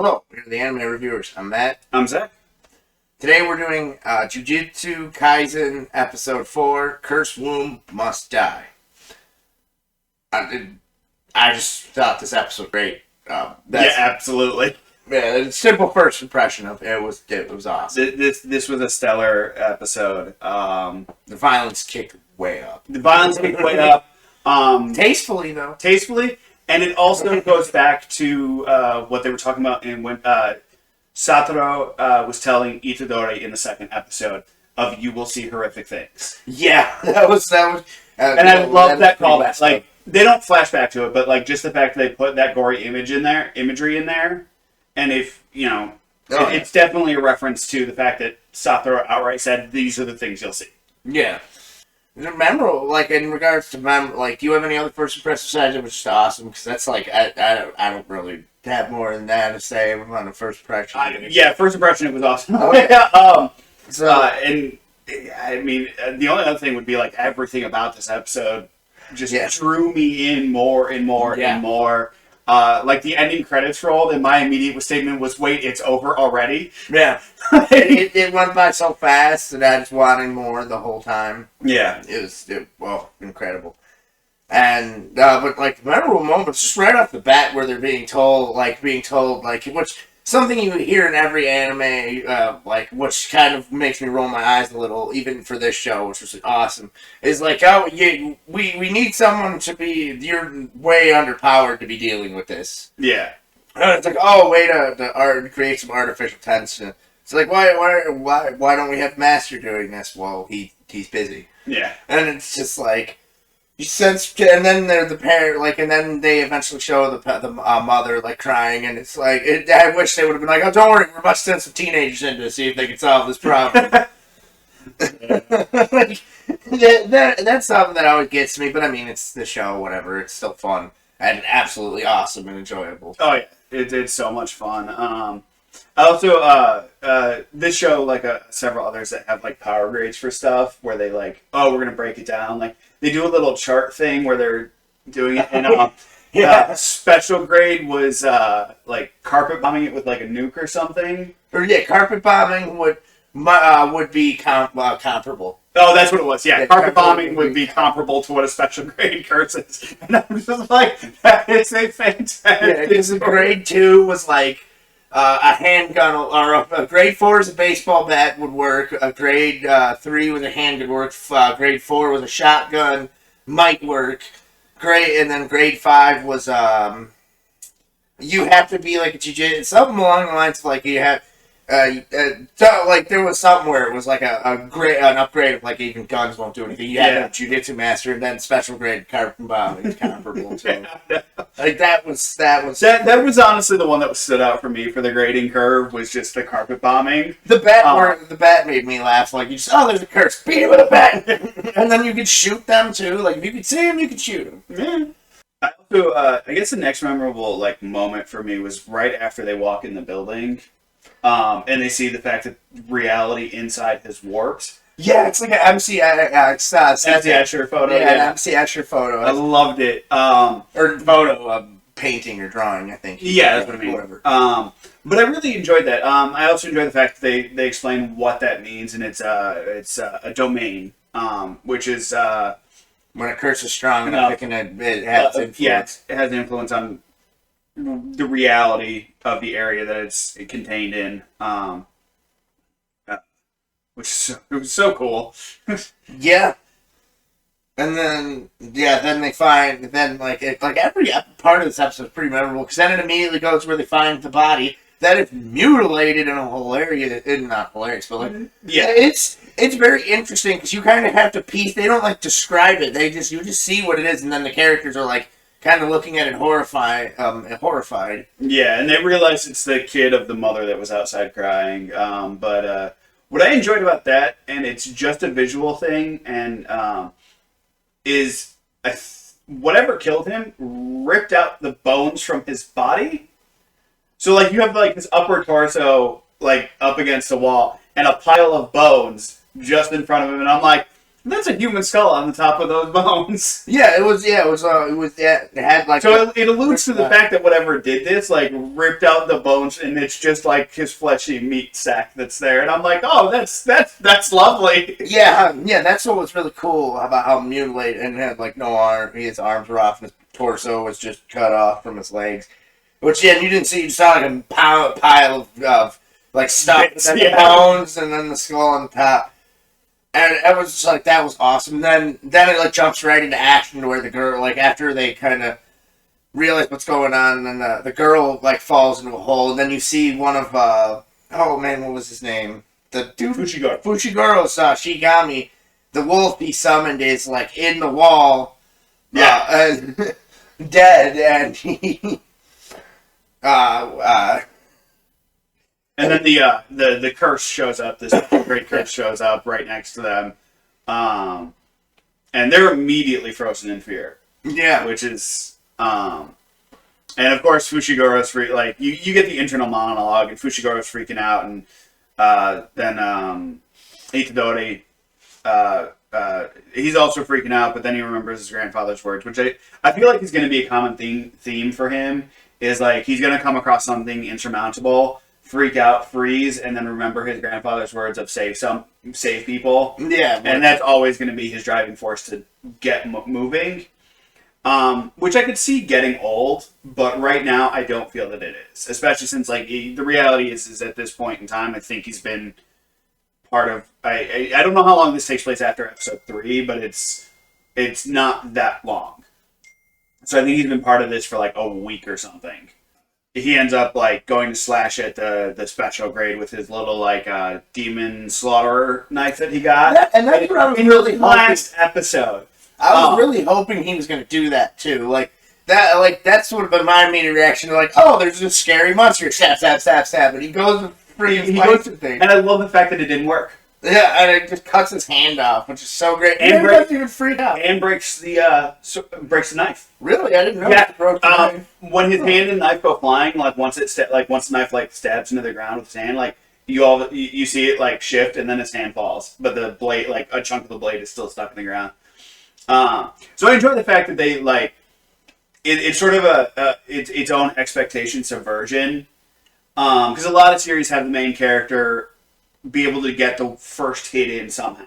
Hello, we're the anime reviewers. I'm Matt. I'm Zach. Today we're doing Jujutsu Kaisen Episode 4, Cursed Womb Must Die. I just thought this episode was great. Yeah, absolutely. Yeah, the simple first impression of it was awesome. This was a stellar episode. The violence kicked way up. Tastefully, though. Tastefully, and it also goes back to what they were talking about in when Satoru was telling Itadori in the second episode of "You will see horrific things." Yeah, that was. And I love that callback. Like, they don't flash back to it, but like just the fact that they put that gory imagery in there, and if you know, it's definitely a reference to the fact that Satoru outright said, "These are the things you'll see." Yeah. Memorable, like in regards to like, do you have any other first impressions besides it was just awesome? Because that's like I don't really have more than that to say on the first impression. First impression it was awesome. And I mean, the only other thing would be like everything about this episode just drew me in more and more and more. Like the ending credits rolled, and my immediate statement was, "Wait, it's over already." Yeah, it went by so fast that I just wanted more the whole time. Yeah, it was incredible. And but like memorable moments just right off the bat where they're being told which something you hear in every anime, like which kind of makes me roll my eyes a little, even for this show, which was awesome. Is like, oh yeah, we need someone to be, you're way underpowered to be dealing with this. Yeah, and it's like, oh, way to create some artificial tension. It's like, why don't we have Master doing this? Well, he's busy. Yeah, and it's just like. And then they're the parent, like, and then they eventually show the mother like crying, and it's like, I wish they would have been like, oh, don't worry, we're about to send some teenagers in to see if they can solve this problem. Like, that's something that always gets me, but I mean, it's the show, whatever. It's still fun and absolutely awesome and enjoyable. Oh yeah, it's so much fun. I also this show, like several others that have like power grades for stuff where they like, oh, we're gonna break it down. Like they do a little chart thing where they're doing it, and special grade was like carpet bombing it with like a nuke or something. Or carpet bombing would be comparable. Oh, that's what it was. Yeah, carpet bombing would be comparable to what a special grade curse is. And I'm just like, that is a fantastic. Yeah, because grade 2 was like. A handgun, or a grade 4 is a baseball bat would work. A grade 3 was a handgun work. Grade 4 was a shotgun, might work. And then grade 5 was you have to be like a jiu-jitsu, something along the lines of like you have like there was something where it was like an upgrade of like even guns won't do anything. You had a jiu-jitsu master, and then special grade carpet bombing is comparable to like that was honestly the one that stood out for me for the grading curve was just the carpet bombing. The bat made me laugh. Like, you just, there's a curse, beat him with a bat, and then you could shoot them too. Like, if you could see him, you could shoot him. Yeah. I also, I guess the next memorable like moment for me was right after they walk in the building. And they see the fact that reality inside has warped. Yeah, it's like an MC Escher photo. Yeah, MC Escher photo. I loved it. Or photo, painting or drawing, I think. Yeah, that's what I mean. Whatever. But I really enjoyed that. I also enjoyed the fact that they explain what that means, and it's a domain, which is when a curse is strong enough, it has influence. Yeah, it has influence on the reality of the area that it's contained in, which was so cool. Yeah, and then they find every part of this episode is pretty memorable because then it immediately goes where they find the body that is mutilated in a hilarious, not hilarious, but like it's very interesting because you kind of have to piece. They don't like describe it. You just see what it is, and then the characters are like. Kind of looking at it horrified. Yeah, and they realize it's the kid of the mother that was outside crying. But what I enjoyed about that, and it's just a visual thing, and is whatever killed him ripped out the bones from his body. So like you have like his upper torso like up against the wall, and a pile of bones just in front of him, and I'm like, That's a human skull on the top of those bones. Yeah, it was. Yeah, it was. It had like. So it alludes to the fact that whatever did this, like, ripped out the bones, and it's just like his fleshy meat sack that's there. And I'm like, oh, that's lovely. Yeah, yeah, that's what was really cool about how mutilated and had like no arm. His arms were off, and his torso was just cut off from his legs. Which yeah, you didn't see. You saw like a pile of like stuff, and then the bones, and then the skull on the top. And it was just like, that was awesome. And then it like jumps right into action to where the girl, like after they kind of realize what's going on, and then the girl like falls into a hole, and then you see one of oh man, what was his name? The dude Fushigoro's Shigami, the wolf he summoned is like in the wall, dead, and he and then the curse shows up. This great curse shows up right next to them, and they're immediately frozen in fear. Yeah, which is and of course Fushigoro's like you get the internal monologue, and Fushigoro's freaking out, and then Itadori he's also freaking out, but then he remembers his grandfather's words, which I feel like is going to be a common theme for him. Is like he's going to come across something insurmountable, freak out, freeze, and then remember his grandfather's words of save people. Yeah, and that's always going to be his driving force to get moving. Which I could see getting old, but right now I don't feel that it is. Especially since like the reality is at this point in time, I think he's been part of. I don't know how long this takes place after episode 3, but it's not that long. So I think he's been part of this for like a week or something. He ends up like going to slash at the special grade with his little like demon slaughterer knife that he got. Yeah, and that's what I was really last episode. I was really hoping he was going to do that too. Like that. Like that's sort of been my immediate reaction. Like, oh, there's this scary monster. Stab, stab, stab, stab, and he goes and freaking fights the thing. And I love the fact that it didn't work. Yeah, and it just cuts his hand off, which is so great. And doesn't even freak out. And breaks the knife. Really, I didn't know. Yeah, broke the knife. When his hand and knife go flying, like once the knife like stabs into the ground with his hand, like you see it like shift, and then his hand falls, but the blade, like a chunk of the blade, is still stuck in the ground. So I enjoy the fact that they like it's sort of its own expectation subversion, because a lot of series have the main character be able to get the first hit in somehow,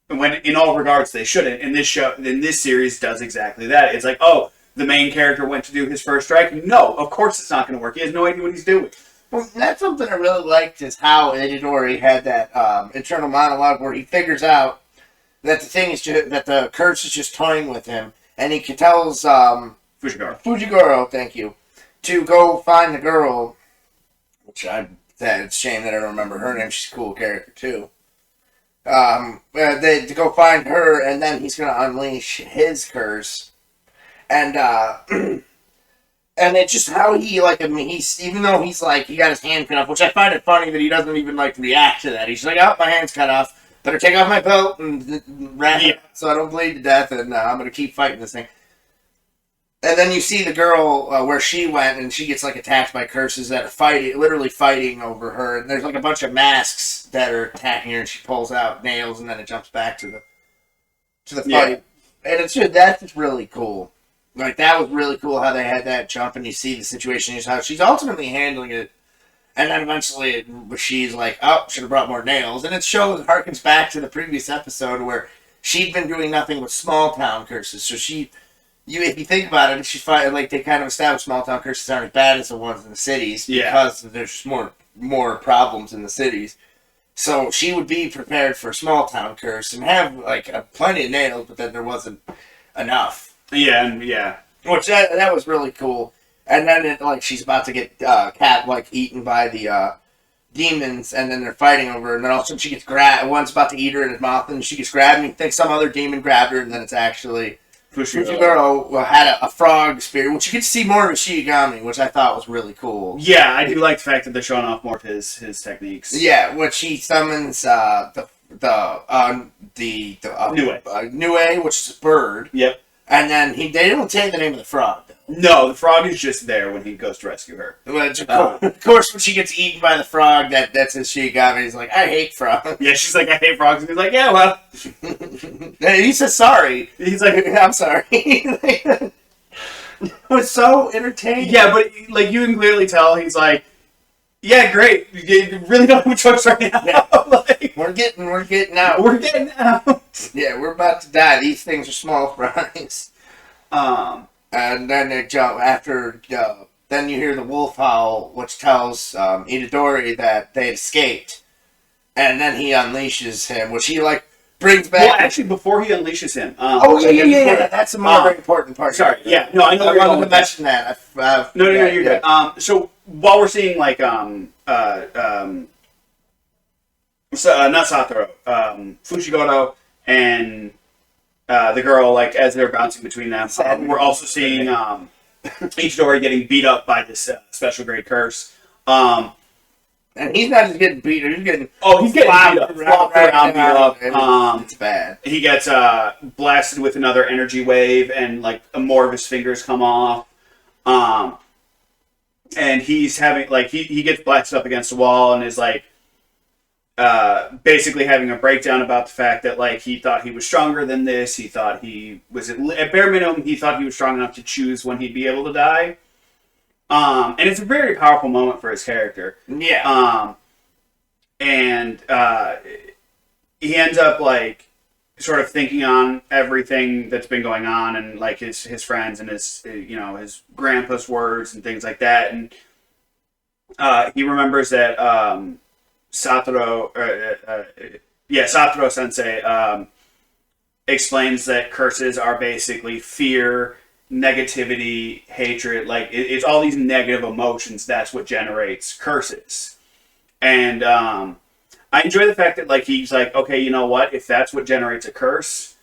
and when in all regards they shouldn't. And this series does exactly that. It's like, oh, the main character went to do his first strike. No, of course it's not going to work. He has no idea what he's doing. Well, that's something I really liked, is how Itadori had that internal monologue where he figures out that the thing is just, that the curse is just toying with him, and he tells Fujigoro, thank you, to go find the girl, which it's a shame that I don't remember her name. She's a cool character too. To go find her, and then he's going to unleash his curse, and and it's just how he like. I mean, even though he's like he got his hand cut off, which I find it funny that he doesn't even like react to that. He's like, "Oh, my hand's cut off. Better take off my belt and wrap it so I don't bleed to death, and I'm going to keep fighting this thing." And then you see the girl where she went, and she gets like attacked by curses that are literally fighting over her. And there's like a bunch of masks that are attacking her, and she pulls out nails, and then it jumps back to the fight. Yeah. And that's just really cool. Like that was really cool how they had that jump, and you see the situation, is how she's ultimately handling it. And then eventually she's like, oh, should have brought more nails. And it harkens back to the previous episode where she'd been doing nothing but small town curses. So if you think about it, she's fighting, like they kind of established small town curses aren't as bad as the ones in the cities because there's more problems in the cities. So she would be prepared for a small town curse and have like plenty of nails, but then there wasn't enough. Yeah. Which that was really cool. And then she's about to get eaten by the demons, and then they're fighting over her, and then all of a sudden she gets grabbed. One's about to eat her in his mouth, and she gets grabbed, and you think some other demon grabbed her, and then it's actually Fushiguro had a frog spirit, which you get to see more of Shigami, which I thought was really cool. Yeah, I do like the fact that they're showing off more of his techniques. Yeah, which he summons Nue, which is a bird. Yep. And then they don't say the name of the frog. No, the frog is just there when he goes to rescue her. Which, of course, when she gets eaten by the frog, that's his Shigami. He's like, I hate frogs. Yeah, she's like, I hate frogs. And he's like, yeah, well. He says sorry. He's like, I'm sorry. It was so entertaining. yeah, but like you can clearly tell he's like, yeah, great. You really don't have a choice right now. Yeah. Like, We're getting out. we're getting out. Yeah, we're about to die. These things are small fries. And then they jump after. Then you hear the wolf howl, which tells Itadori that they escaped. And then he unleashes him, which he like brings back. Well, actually, before he unleashes him. Yeah. That's a more very important part. Sorry. Yeah. No, I know. I wanted to mention that. No, you're good. So while we're seeing like not Satoru, Fushiguro and the girl, like as they're bouncing between them, we're also seeing Itadori getting beat up by this special grade curse. And he's not just getting beat; he's getting beat up, flopped around, beat up. It's bad. He gets blasted with another energy wave, and like more of his fingers come off. And he's having like he gets blasted up against the wall and is like basically having a breakdown about the fact that like he thought he was stronger than this. He thought he was at bare minimum. He thought he was strong enough to choose when he'd be able to die. And it's a very powerful moment for his character. Yeah. And he ends up like sort of thinking on everything that's been going on and like his friends and his his grandpa's words and things like that. And he remembers that Satoru Sensei explains that curses are basically fear, negativity, hatred. Like it's all these negative emotions. That's what generates curses. And I enjoy the fact that like he's like, okay, you know what? If that's what generates a curse,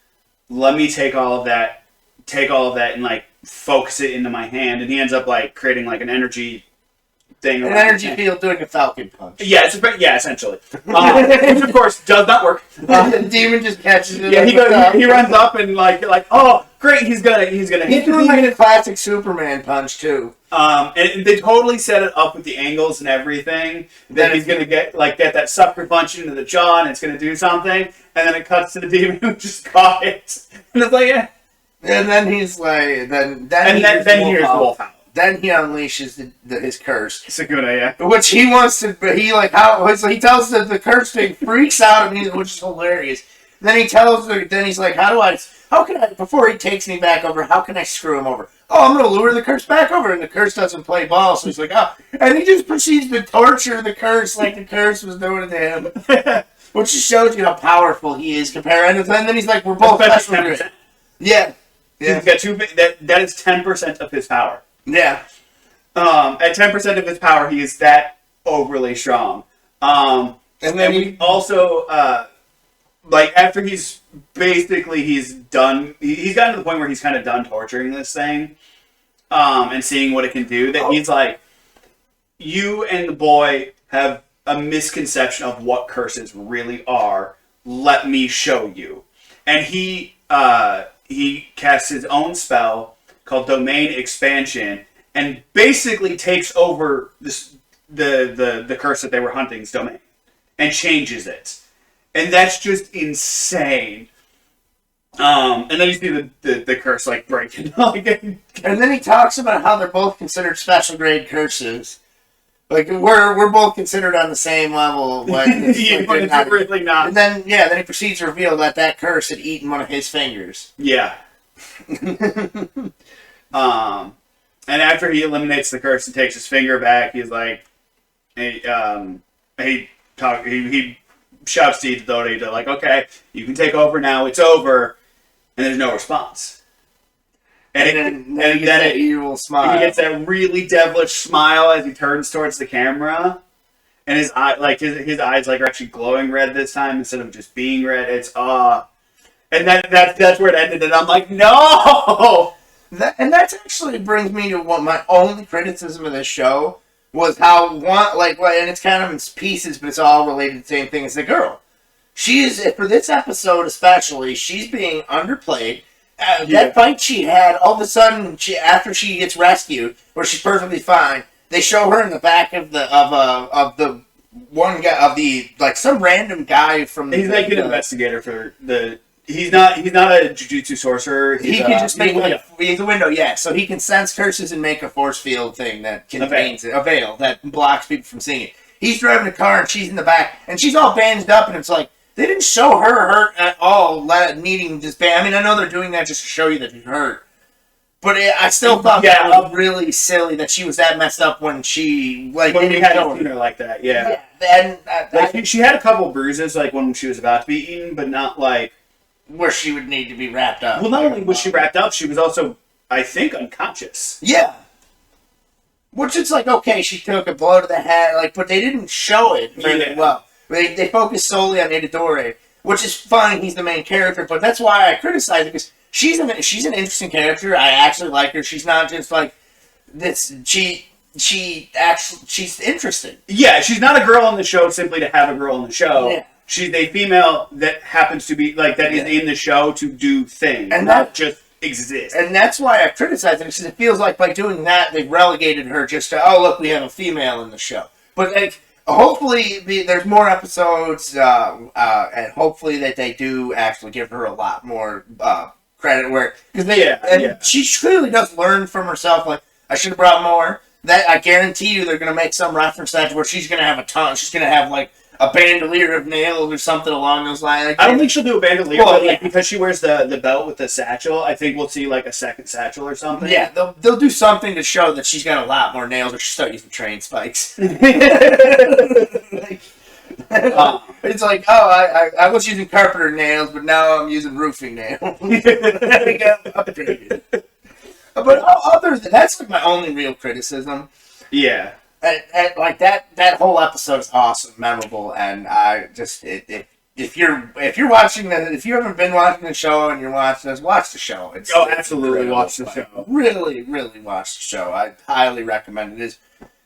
let me take all of that and like focus it into my hand. And he ends up like creating like an energy thing. An energy field doing a falcon punch. Yeah, essentially. Which of course does not work. The demon just catches it. Yeah, he runs up and like oh great, he's gonna hit He's doing like a classic Superman punch too. And they totally set it up with the angles and everything. That he's gonna get that sucker punch into the jaw and it's gonna do something, and then it cuts to the demon who just caught it, and it's like yeah. And then he's like, then he hears the wolf howl. Then he unleashes his curse. Sakuna, yeah. Which he wants to, but he like how so he tells the curse thing freaks out and which is hilarious. Then he tells her, then he's like, how can I, before he takes me back over, how can I screw him over? Oh, I'm going to lure the curse back over, and the curse doesn't play ball, so he's like, oh. And he just proceeds to torture the curse like the curse was doing it to him. Which just shows you how powerful he is compared, and then he's like, we're both special grade. Yeah. He's got that is 10% of his power. Yeah. At 10% of his power, he is that overly strong. And we also, like, after he's done, he's gotten to the point where he's kind of done torturing this thing, and seeing what it can do, that he's like, you and the boy have a misconception of what curses really are. Let me show you. And he casts his own spell called Domain Expansion, and basically takes over the curse that they were hunting's domain, and changes it. And that's just insane. And then you see the curse like breaking. And then he talks about how they're both considered special grade curses. Like we're both considered on the same level. Like, but it's really not. And then he proceeds to reveal that curse had eaten one of his fingers. Yeah. And after he eliminates the curse and takes his finger back, he's like, he shouts to Itadori to like, okay, you can take over now. It's over, and there's no response. And then he gets that evil smile. He gets that really devilish smile as he turns towards the camera, and his his eyes like are actually glowing red this time instead of just being red. It's and that's where it ended, and I'm like, no. And that's actually brings me to what my only criticism of this show was how and it's kind of in pieces, but it's all related to the same thing as the girl. She is, for this episode especially, she's being underplayed. That fight she had, all of a sudden, after she gets rescued, where she's perfectly fine, they show her in the back of the one guy some random guy from. He's like an investigator for the. He's not a Jujutsu sorcerer. He can just make he's a window, yeah. So he can sense curses and make a force field thing that contains a veil that blocks people from seeing it. He's driving a car and she's in the back and she's all bandaged up and it's like they didn't show her hurt at all, needing this band. I mean, I know they're doing that just to show you that she's hurt, but I still thought that was really silly that she was that messed up when she when we had her like that. Yeah, and she had a couple bruises like when she was about to be eaten, but not like. Where she would need to be wrapped up. Well, not only was she wrapped up, she was also, I think, unconscious. Yeah. Which it's like, okay, she took a blow to the head, like, but they didn't show it very well. They focused solely on Itadori, which is fine. He's the main character, but that's why I criticize it because she's an interesting character. I actually like her. She's not just like this. She's interesting. Yeah, she's not a girl on the show simply to have a girl on the show. Yeah. She's a female that happens to be, like, that is in the show to do things, and not just exist. And that's why I criticize it, because it feels like by doing that, they've relegated her just to, oh, look, we have a female in the show. But, like, hopefully there's more episodes, and hopefully that they do actually give her a lot more credit where, because she clearly does learn from herself, like, I should have brought more. That, I guarantee you they're going to make some reference to that where she's going to have a ton, she's going to have, like, a bandolier of nails or something along those lines. Like, I don't think she'll do a bandolier, but like, because she wears the belt with the satchel, I think we'll see like a second satchel or something. Yeah, they'll do something to show that she's got a lot more nails, or she'll start using train spikes. It's like, oh, I was using carpenter nails, but now I'm using roofing nails. Upgraded. But other than that's like my only real criticism. Yeah. And like that whole episode is awesome, memorable, and I just if you're watching if you haven't been watching the show and you're watching this, watch the show. Absolutely watch the show. Really, really watch the show. I highly recommend it. It's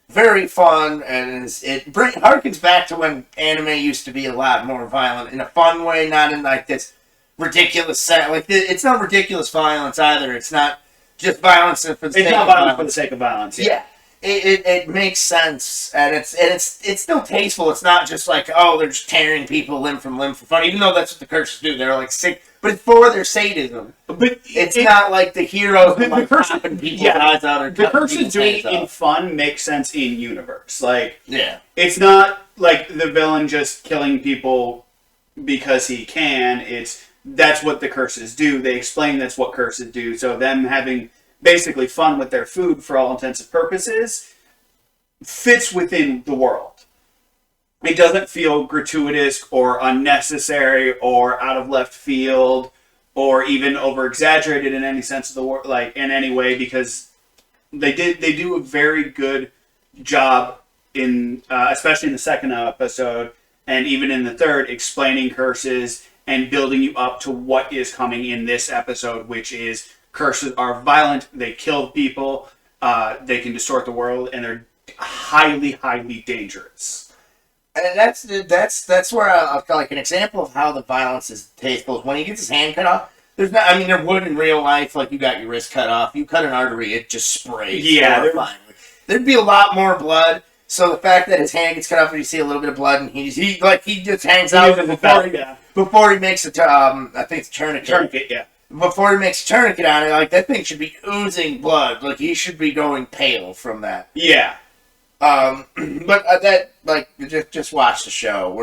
very fun, and it harkens back to when anime used to be a lot more violent in a fun way, not in like this ridiculous like it's not ridiculous violence either. It's not just violence for the sake of violence. It's not violence for the sake of violence. Yeah. It makes sense, and it's still tasteful. It's not just like, oh, they're just tearing people limb from limb for fun, even though that's what the curses do. They're like sick, but it's for their sadism. But it's not like the heroes like chopping people's eyes out or the curses doing it in fun makes sense in universe. Like, it's not like the villain just killing people because he can. That's what the curses do. They explain that's what curses do. So them having basically fun with their food for all intents and purposes fits within the world. It doesn't feel gratuitous or unnecessary or out of left field or even over exaggerated in any sense of the word, like in any way, because they do a very good job in especially in the second episode and even in the third, explaining curses and building you up to what is coming in this episode, which is curses are violent, they kill people, they can distort the world, and they're highly, highly dangerous. And that's where I feel like an example of how the violence is tasteful is when he gets his hand cut off. There's not, I mean, there would in real life, like you got your wrist cut off, you cut an artery, it just sprays. Yeah, there'd be a lot more blood. So the fact that his hand gets cut off and you see a little bit of blood, and he just hangs out before he makes I think it's tourniquet. Tourniquet, yeah. Before he makes a tourniquet on it, like that thing should be oozing blood. Like he should be going pale from that. Yeah. But that like just watch the show.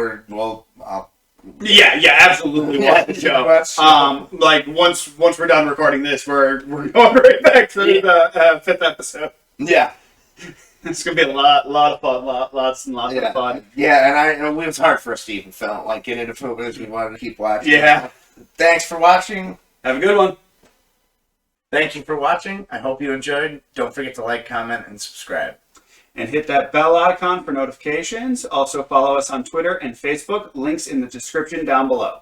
Yeah, absolutely watch the show. Like once we're done recording this, we're going right back to the fifth episode. Yeah. It's gonna be a lot of fun, lots and lots of fun. Yeah, and it was hard for us to even film, like get into film as we wanted to keep watching. Yeah. Thanks for watching. Have a good one. Thank you for watching. I hope you enjoyed. Don't forget to like, comment, and subscribe. And hit that bell icon for notifications. Also follow us on Twitter and Facebook. Links in the description down below.